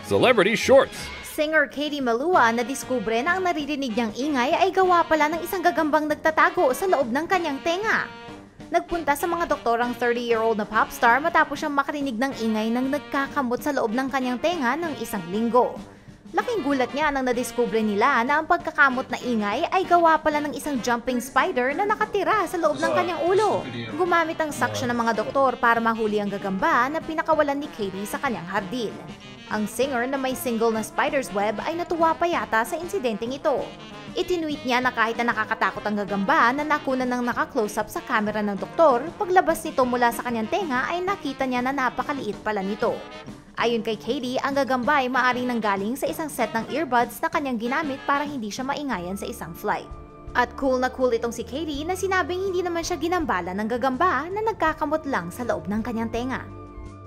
Celebrity Shorts. Singer Katie Malua na diskubre na ang naririnig niyang ingay ay gawa pala ng isang gagambang nagtatago sa loob ng kanyang tenga. Nagpunta sa mga doktor ang 30-year-old na popstar matapos siyang makarinig ng ingay nang nagkakamot sa loob ng kanyang tenga ng isang linggo. Laking gulat niya nang nadiskubre nila na ang pagkakamot na ingay ay gawa pala ng isang jumping spider na nakatira sa loob ng kanyang ulo. Gumamit ang suction ng mga doktor para mahuli ang gagamba na pinakawalan ni Katie sa kanyang hardin. Ang singer na may single na spider's web ay natuwa pa yata sa insidenteng ito. Itinweet niya na kahit na nakakatakot ang gagamba na nakunan ng naka-close up sa camera ng doktor, paglabas nito mula sa kanyang tenga ay nakita niya na napakaliit pala nito. Ayon kay Katie, ang gagamba ay maaaring nanggaling sa isang set ng earbuds na kanyang ginamit para hindi siya maingayan sa isang flight. At cool na cool itong si Katie na sinabing hindi naman siya ginambala ng gagamba na nagkakamot lang sa loob ng kanyang tenga.